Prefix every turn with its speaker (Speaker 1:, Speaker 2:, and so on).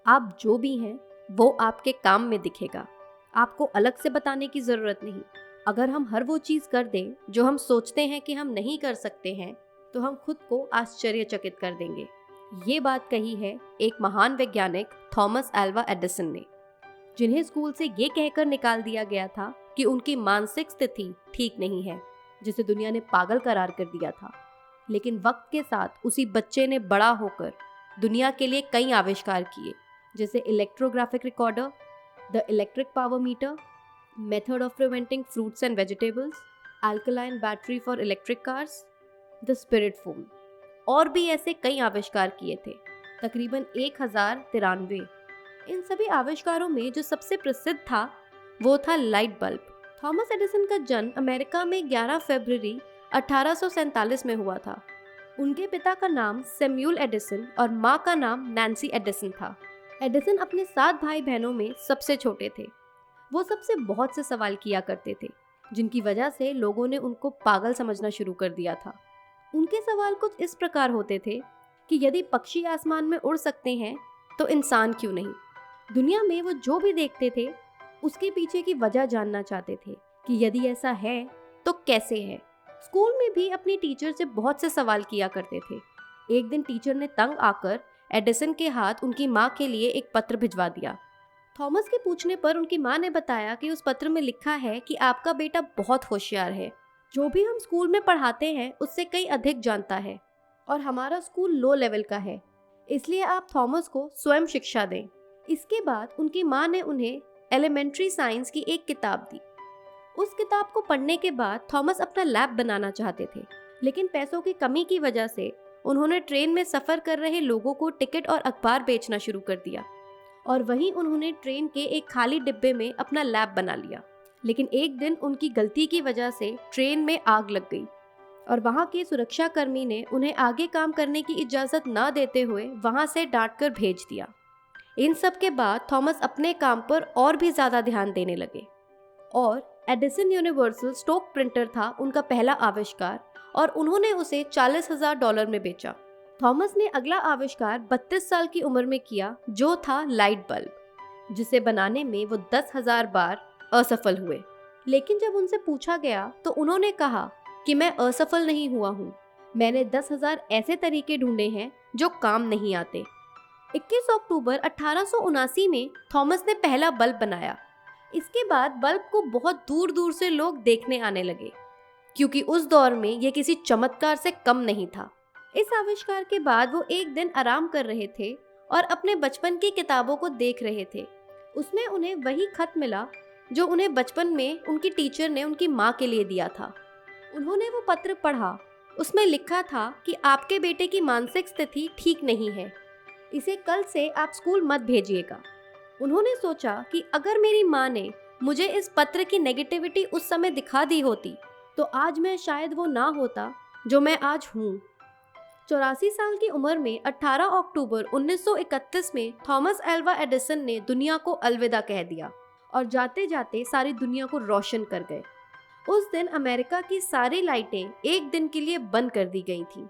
Speaker 1: आप जो भी हैं वो आपके काम में दिखेगा। आपको अलग से बताने की ज़रूरत नहीं। अगर हम हर वो चीज़ कर दें जो हम सोचते हैं कि हम नहीं कर सकते हैं, तो हम खुद को आश्चर्यचकित कर देंगे। ये बात कही है एक महान वैज्ञानिक थॉमस अल्वा एडिसन ने, जिन्हें स्कूल से ये कहकर निकाल दिया गया था कि उनकी मानसिक स्थिति ठीक नहीं है, जिसे दुनिया ने पागल करार कर दिया था। लेकिन वक्त के साथ उसी बच्चे ने बड़ा होकर दुनिया के लिए कई आविष्कार किए, जैसे electrographic recorder, the electric power meter, method of preventing fruits and vegetables, alkaline battery for electric cars, the spirit phone, और भी ऐसे कई आविष्कार किए थे, तकरीबन 1093। इन सभी आविष्कारों में जो सबसे प्रसिद्ध था वो था लाइट बल्ब। थॉमस एडिसन का जन्म अमेरिका में 11 फरवरी 1847 में हुआ था। उनके पिता का नाम सैमुअल एडिसन और माँ का नाम नैन्सी एडिसन था। एडिसन अपने 7 भाई बहनों में सबसे छोटे थे। वो सबसे बहुत से सवाल किया करते थे, जिनकी वजह से लोगों ने उनको पागल समझना शुरू कर दिया था। उनके सवाल कुछ इस प्रकार होते थे कि यदि पक्षी आसमान में उड़ सकते हैं तो इंसान क्यों नहीं। दुनिया में वो जो भी देखते थे उसके पीछे की वजह जानना चाहते थे कि यदि ऐसा है तो कैसे है। स्कूल में भी अपनी टीचर से बहुत से सवाल किया करते थे। एक दिन टीचर ने तंग आकर एडिसन के हाथ उनकी माँ के लिए एक पत्र भिजवा दिया। थॉमस के पूछने पर उनकी माँ ने बताया कि उस पत्र में लिखा है कि आपका बेटा बहुत होशियार है, जो भी हम स्कूल में पढ़ाते हैं उससे कई अधिक जानता है, और हमारा स्कूल लो लेवल का है, इसलिए आप थॉमस को स्वयं शिक्षा दें। इसके बाद उनकी माँ ने उन्हें एलिमेंट्री साइंस की एक किताब दी। उस किताब को पढ़ने के बाद थॉमस अपना लैब बनाना चाहते थे, लेकिन पैसों की कमी की वजह से उन्होंने ट्रेन में सफ़र कर रहे लोगों को टिकट और अखबार बेचना शुरू कर दिया, और वहीं उन्होंने ट्रेन के एक खाली डिब्बे में अपना लैब बना लिया। लेकिन एक दिन उनकी गलती की वजह से ट्रेन में आग लग गई, और वहाँ के सुरक्षाकर्मी ने उन्हें आगे काम करने की इजाज़त न देते हुए वहाँ से डांट कर भेज दिया। इन सब के बाद थॉमस अपने काम पर और भी ज़्यादा ध्यान देने लगे, और एडिसन यूनिवर्सल स्टॉक प्रिंटर था उनका पहला आविष्कार, और उन्होंने उसे $40,000 में बेचा। थॉमस ने अगला आविष्कार 32 साल की उम्र में किया, जो था लाइट बल्ब, जिसे बनाने में वो 10,000 बार असफल हुए। लेकिन जब उनसे पूछा गया तो उन्होंने कहा कि मैं असफल नहीं हुआ हूँ, मैंने 10,000 ऐसे तरीके ढूंढे हैं जो काम नहीं आते। 21 अक्टूबर 1879 में थॉमस ने पहला बल्ब बनाया। इसके बाद बल्ब को बहुत दूर दूर से लोग देखने आने लगे, क्योंकि उस दौर में यह किसी चमत्कार से कम नहीं था। इस आविष्कार के बाद वो एक दिन आराम कर रहे थे और अपने बचपन की किताबों को देख रहे थे। उसमें उन्हें वही खत मिला जो उन्हें बचपन में उनकी टीचर ने उनकी माँ के लिए दिया था। उन्होंने वो पत्र पढ़ा। उसमें लिखा था कि आपके बेटे की मानसिक स्थिति ठीक नहीं है, इसे कल से आप स्कूल मत भेजिएगा। उन्होंने सोचा कि अगर मेरी माँ ने मुझे इस पत्र की नेगेटिविटी उस समय दिखा दी होती तो आज मैं शायद वो ना होता जो मैं आज हूँ। 84 साल की उम्र में 18 अक्टूबर 1931 में थॉमस अल्वा एडिसन ने दुनिया को अलविदा कह दिया और जाते जाते सारी दुनिया को रोशन कर गए। उस दिन अमेरिका की सारी लाइटें एक दिन के लिए बंद कर दी गई थीं।